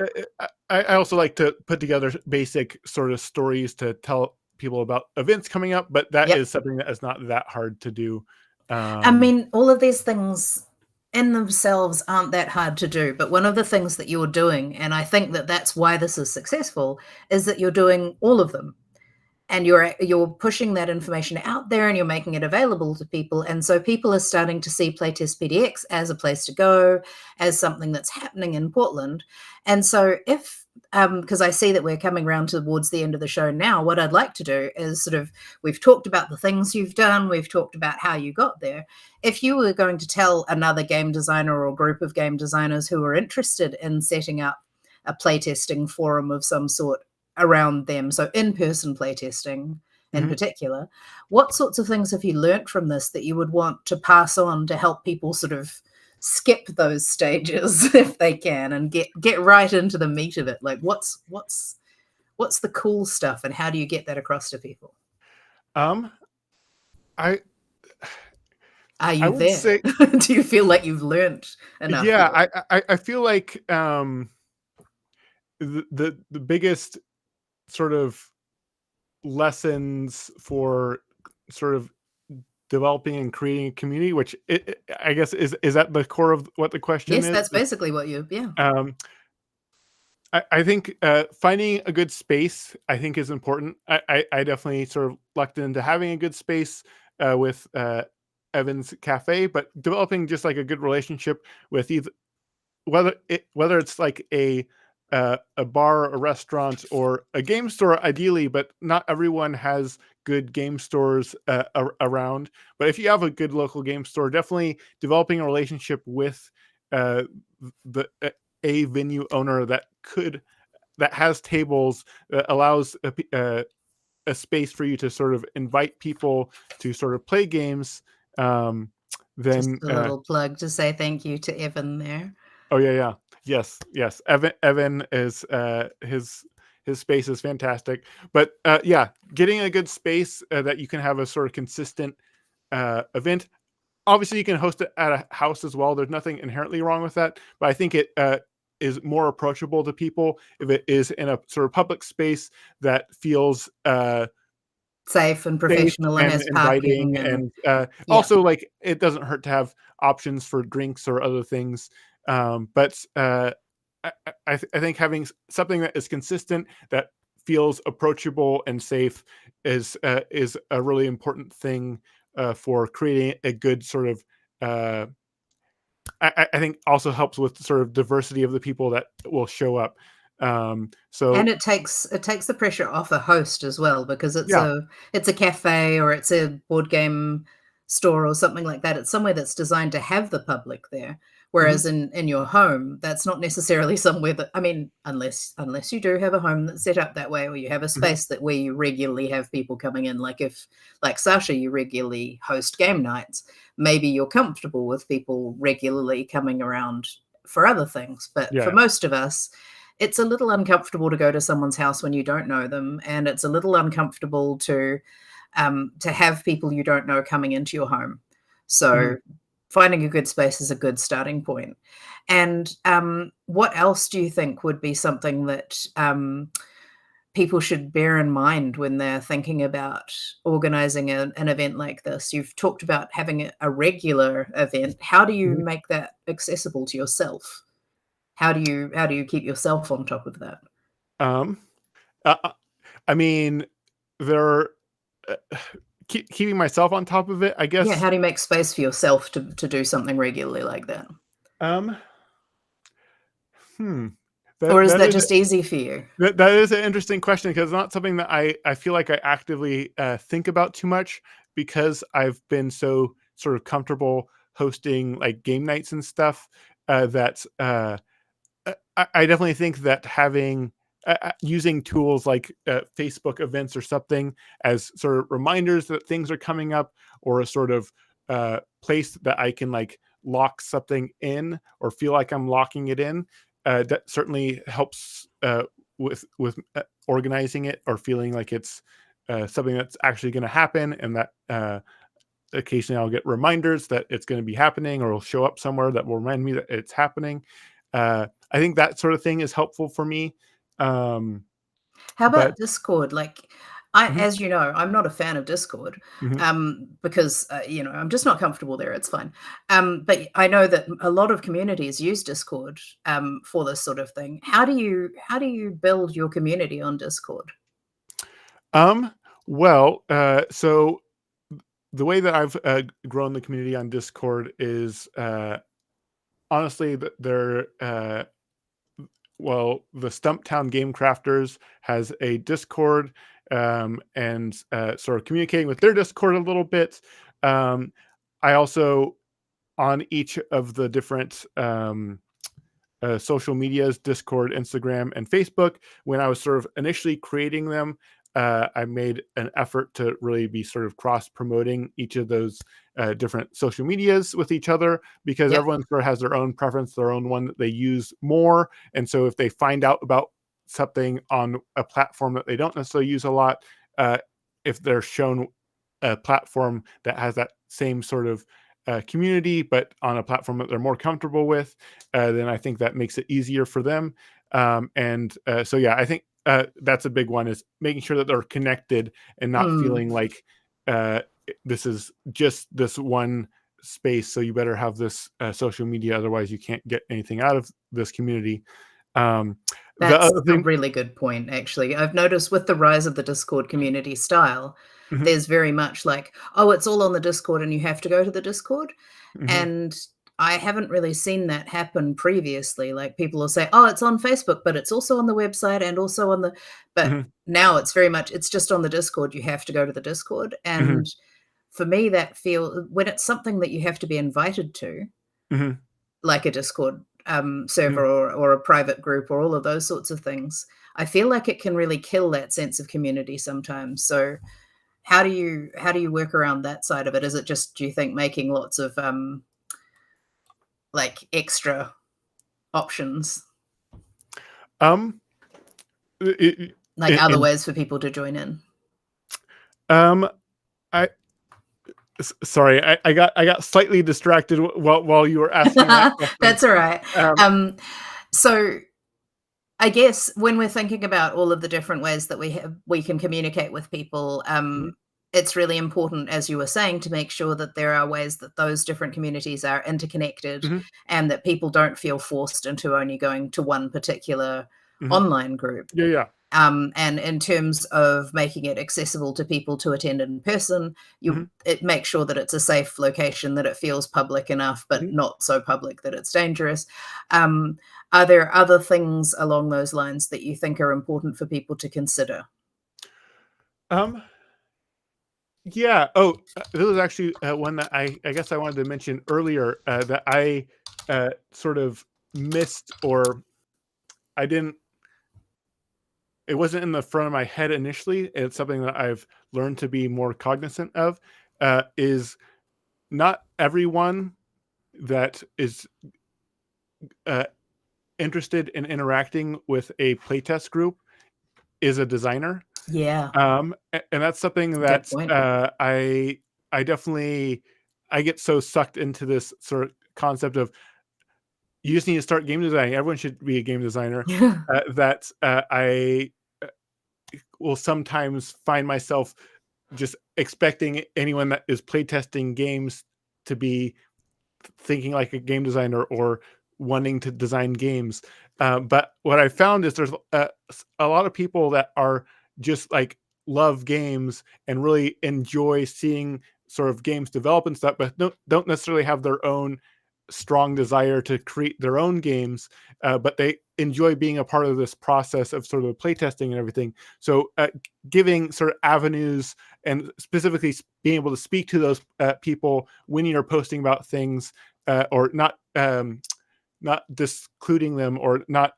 I also like to put together basic sort of stories to tell people about events coming up, but that Yep. is something that is not that hard to do. I Um, mean, all of these things in themselves aren't that hard to do, but one of the things that you're doing, and I think that that's why this is successful, is that you're doing all of them. And you're pushing that information out there and you're making it available to people, and so people are starting to see Playtest PDX as a place to go, as something that's happening in Portland. And so if because I see that we're coming around towards the end of the show now, what I'd like to do is sort of, we've talked about the things you've done, we've talked about how you got there. If you were going to tell another game designer or group of game designers who are interested in setting up a playtesting forum of some sort around them, so in-person playtesting in mhm. particular, what sorts of things have you learnt from this that you would want to pass on to help people sort of skip those stages if they can and get right into the meat of it? Like what's the cool stuff and how do you get that across to people? Um, I Are I you would there? say, Do you feel like you've learnt enough yeah, yet? I feel like, the biggest sort of lessons for sort of developing and creating a community, which I guess is at the core of what the question Yes, is. that's basically what you, yeah. Um, I think finding a good space, I think, is important. I definitely sort of lucked into having a good space with Evan's Cafe, but developing just like a good relationship with either whether it's like a bar, a restaurant, or a game store, ideally. But not everyone has good game stores around. But if you have a good local game store, definitely developing a relationship with uh, the a venue owner that has tables that allows a space for you to sort of invite people to sort of play games. Um, Just then a little plug to say thank you to Evan there. Oh yeah, yeah. Yes. Evan is his space is fantastic. But yeah, getting a good space that you can have a sort of consistent event. Obviously, you can host it at a house as well. There's nothing inherently wrong with that, but I think it is more approachable to people if it is in a sort of public space that feels Safe and safe professional and and has parking inviting, and and yeah. also like it doesn't hurt to have options for drinks or other things. But I think having something that is consistent, that feels approachable and safe, is a really important thing for creating a good sort of. I think also helps with sort of diversity of the people that will show up. And So it takes the pressure off a host as well, because yeah. it's a cafe or it's a board game store or something like that. It's somewhere that's designed to have the public there. Hmm. Whereas in your home, that's not necessarily somewhere that, I mean, unless you do have a home that's set up that way, or you have a Hmm. space that where you regularly have people coming in, like if, like Sasha, you regularly host game nights, maybe you're comfortable with people regularly coming around for other things. But for Yeah. most of us, it's a little uncomfortable to go to someone's house when you don't know them, and it's a little uncomfortable to have people you don't know coming into your home. Hmm. So finding a good space is a good starting point. And what else do you think would be something that people should bear in mind when they're thinking about organizing an event like this? You've talked about having a regular event. How do you Hmm. make that accessible to yourself? How do you keep yourself on top of that? Um, uh, I mean, there. Uh, keeping myself on top of it, I Yeah, guess. how do you make space for yourself to do something regularly like that? Um, hmm. Or That is that that is just easy for you? that is an interesting question, because it's not something that I feel like I actively think about too much, because I've been so sort of comfortable hosting like game nights and stuff, that I definitely think that having using tools like Facebook events or something as sort of reminders that things are coming up, or a sort of place that I can like lock something in, or feel like I'm locking it in, that certainly helps with organizing it, or feeling like it's something that's actually going to happen, and that occasionally I'll get reminders that it's going to be happening, or it'll show up somewhere that will remind me that it's happening. I think that sort of thing is helpful for me. Um, How but about Discord? Like, I Mhm. as you know, I'm not a fan of Discord, Mhm. because, I'm just not comfortable there, it's fine. But I know that a lot of communities use Discord, for this sort of thing. How do you build your community on Discord? Um, well, so the way that I've grown the community on Discord is honestly that they're well, the Stumptown Game Crafters has a Discord, and sort of communicating with their Discord a little bit. Um, I also, on each of the different social medias, Discord, Instagram, and Facebook, when I was sort of initially creating them, I made an effort to really be sort of cross promoting each of those different social medias with each other, because Yep. everyone sort of has their own preference, their own one that they use more. And so if they find out about something on a platform that they don't necessarily use a lot, uh, if they're shown a platform that has that same sort of community, but on a platform that they're more comfortable with, then I think that makes it easier for them. And so, yeah, I think that's a big one, is making sure that they're connected and not Mm. feeling like uh, this is just this one space. So you better have this social media, otherwise you can't get anything out of this community. Um, the That's other a thing. really good point, actually. I've noticed with the rise of the Discord community style, Mhm. there's very much like, "Oh, it's all on the Discord and you have to go to the Discord." Mhm. And I haven't really seen that happen previously. Like, people will say, "Oh, it's on Facebook, but it's also on the website and also on the," but Mhm. now it's very much, it's just on the Discord, you have to go to the Discord. Mhm. And for me, that feel when it's something that you have to be invited to, Mhm. like a Discord, server, Mhm. or a private group, or all of those sorts of things, I feel like it can really kill that sense of community sometimes. So how do you work around that side of it? Is it just, do you think, making lots of, like, extra options, Um, i- like i- other in, ways for people to join in? um, I sorry, I got slightly distracted while you were asking that question. That's all right. Um, Um, so I guess when we're thinking about all of the different ways that we can communicate with people, mhm. it's really important, as you were saying, to make sure that there are ways that those different communities are interconnected Hmm. and that people don't feel forced into only going to one particular Hmm. online group. Yeah, yeah. And in terms of making it accessible to people to attend in person, Hmm. it makes sure that it's a safe location, that it feels public enough, but Hmm. not so public that it's dangerous. Um, are there other things along those lines that you think are important for people to consider? Um, yeah. Oh, this was actually one that I guess I wanted to mention earlier that I sort of missed, or I didn't. It wasn't in the front of my head initially. It's something that I've learned to be more cognizant of. Is not everyone that is uh, interested in interacting with a playtest group is a designer. Yeah, And that's something it's a good that point. I definitely I get so sucked into this sort of concept of you just need to start game designing. Everyone should be a game designer. That I will sometimes find myself just expecting anyone that is playtesting games to be thinking like a game designer or wanting to design games. But what I found is there's a lot of people that are just like love games and really enjoy seeing sort of games develop and stuff, but don't necessarily have their own strong desire to create their own games, but they enjoy being a part of this process of sort of playtesting and everything. So giving sort of avenues and specifically being able to speak to those people when you're posting about things, or not discluding them, or not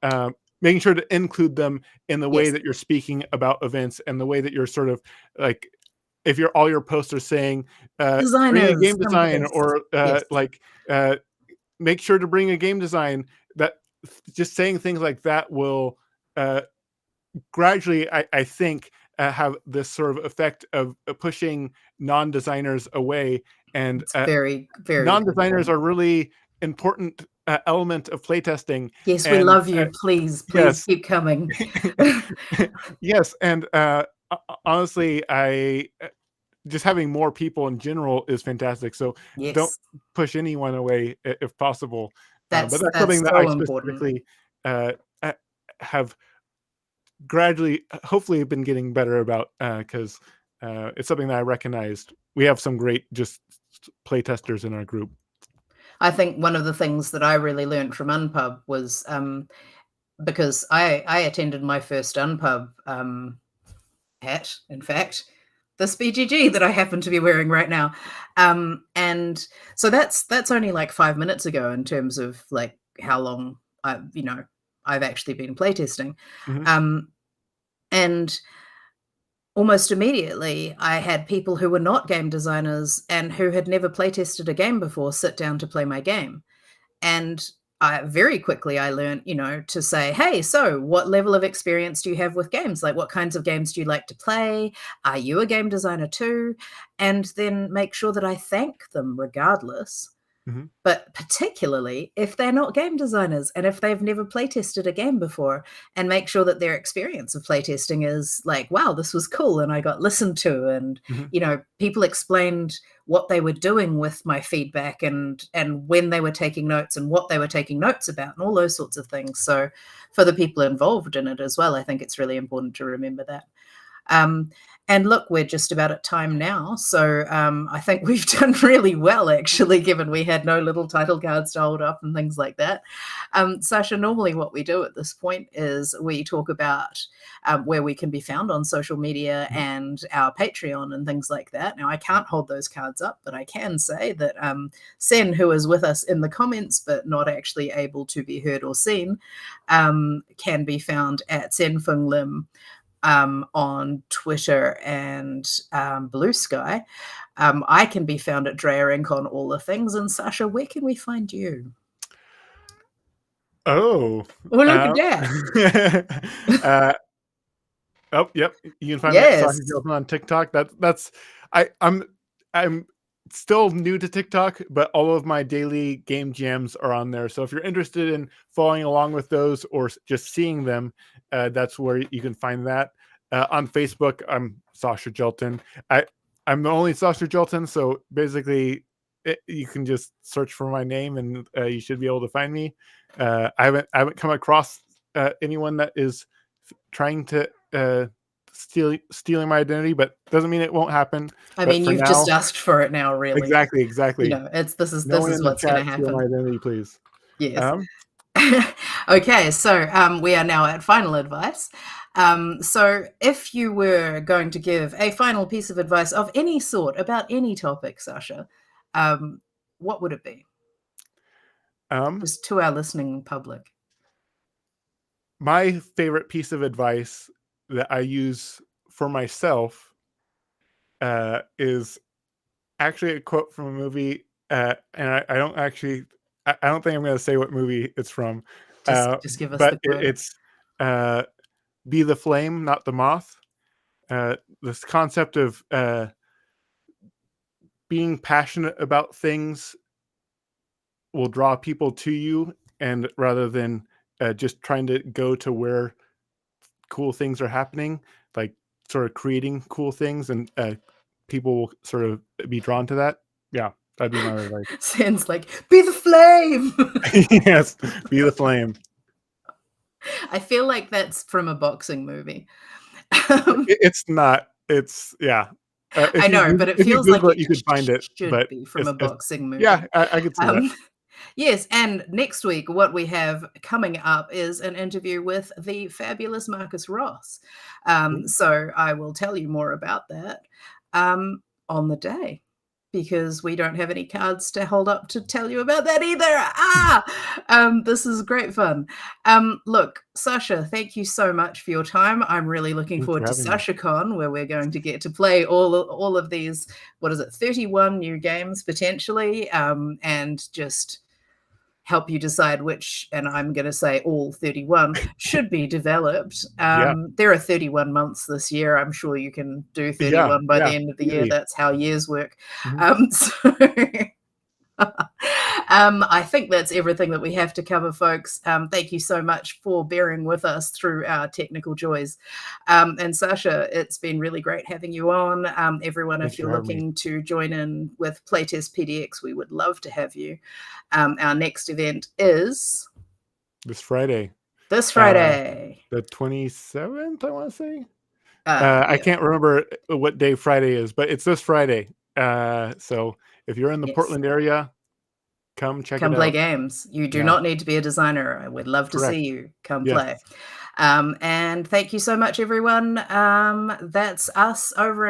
making sure to include them in the way Yes, that you're speaking about events, and the way that you're sort of like, if you're all your posts are saying bring a designers, game come to design, this. or Yes, uh, make sure to bring a game design, that just saying things like that will uh, gradually, I think, have this sort of effect of pushing non-designers away. And it's very, very good non-designers point. are really important element of playtesting. Yes, we And love you. Please, please yes, keep coming. yes, and honestly, I just having more people in general is fantastic. So don't Yes, push anyone away if possible. But that's that's something that I so important. specifically uh, have gradually, hopefully, been getting better about, because it's something that I recognized. We have some great just play testers in our group. I think one of the things that I really learned from Unpub was, because I attended my first Unpub, hat, in fact, this BGG that I happen to be wearing right now. And so that's only like 5 minutes ago in terms of like how long I've actually been playtesting. Hmm. Um, and almost immediately, I had people who were not game designers and who had never playtested a game before sit down to play my game. And very quickly, I learned, to say, hey, so what level of experience do you have with games? Like, what kinds of games do you like to play? Are you a game designer too? And then make sure that I thank them regardless, Hmm. but particularly if they're not game designers and if they've never playtested a game before, and make sure that their experience of playtesting is like, wow, this was cool and I got listened to, and Hmm. people explained what they were doing with my feedback, and when they were taking notes and what they were taking notes about and all those sorts of things. So for the people involved in it as well, I think it's really important to remember that. Um, and look, we're just about at time now. So I think we've done really well, actually, given we had no little title cards to hold up and things like that. Sasha, normally what we do at this point is we talk about where we can be found on social media Hmm. and our Patreon and things like that. Now, I can't hold those cards up, but I can say that Sen, who is with us in the comments but not actually able to be heard or seen, can be found at Sen-Foong Lim on Twitter and Blue Sky. I can be found at Drea Inc. on all the things. And Sasha, where can we find you? Oh, Oh, look at uh, that. uh, oh, yep. You can find me at Sasha Yes. Jelten on TikTok. That's I'm still new to TikTok, but all of my daily game jams are on there. So if you're interested in following along with those, or just seeing them, that's where you can find that. On Facebook, I'm Sasha Jelten. I'm the only Sasha Jelten, so basically, you can just search for my name, and you should be able to find me. I haven't come across anyone that is trying to stealing my identity, but doesn't mean it won't happen. I But mean, for you've just now, asked for it now, really. exactly, You exactly. know, it's No this one is in the what's gonna chat steal my happen. identity, please. Yes. Um, Okay, so we are now at final advice. So, if you were going to give a final piece of advice of any sort about any topic, Sasha, what would it be? um, Just to our listening public. my favorite piece of advice that I use for myself is actually a quote from a movie, and I don't actually, I don't think I'm going to say what movie it's from, Just give us but the quote. it's uh, "Be the flame, not the moth." This concept of being passionate about things will draw people to you, and rather than just trying to go to where cool things are happening, like sort of creating cool things, and people will sort of be drawn to that. Yeah, that'd be my advice. Sounds like be the flame. Yes, be the flame. I feel like that's from a boxing movie. Um, It's not. It's yeah. I know, but it If you feels like Google it, it you could find it. should But be from a boxing yeah, movie. I could see that. Um, yes, and next week, what we have coming up is an interview with the fabulous Marcus Ross. So I will tell you more about that on the day, because we don't have any cards to hold up to tell you about that either. This is great fun. Look, Sasha, thank you so much for your time. I'm really looking Thanks for forward to having me. SashaCon, where we're going to get to play all of these, what is it, 31 new games potentially, and just help you decide which, and I'm going to say all 31, should be developed. Yeah, There are 31 months this year. I'm sure you can do yeah, 31 by the yeah. end of the year. Easy. That's how years work. Mhm. So I think that's everything that we have to cover, folks. Thank you so much for bearing with us through our technical joys. And Sasha, it's been really great having you on. Everyone, Thanks if for you're having me. looking to join in with Playtest PDX, we would love to have you. Our next event is This Friday, this uh, Friday. the 27th, I want to say. I Yeah, can't remember what day Friday is, but it's this Friday. So if you're in the yes. Portland area, come check it Come play out. games. You do Yeah, not need to be a designer. I would love to correct. see you come Yes. play. And thank you so much, everyone. That's us over and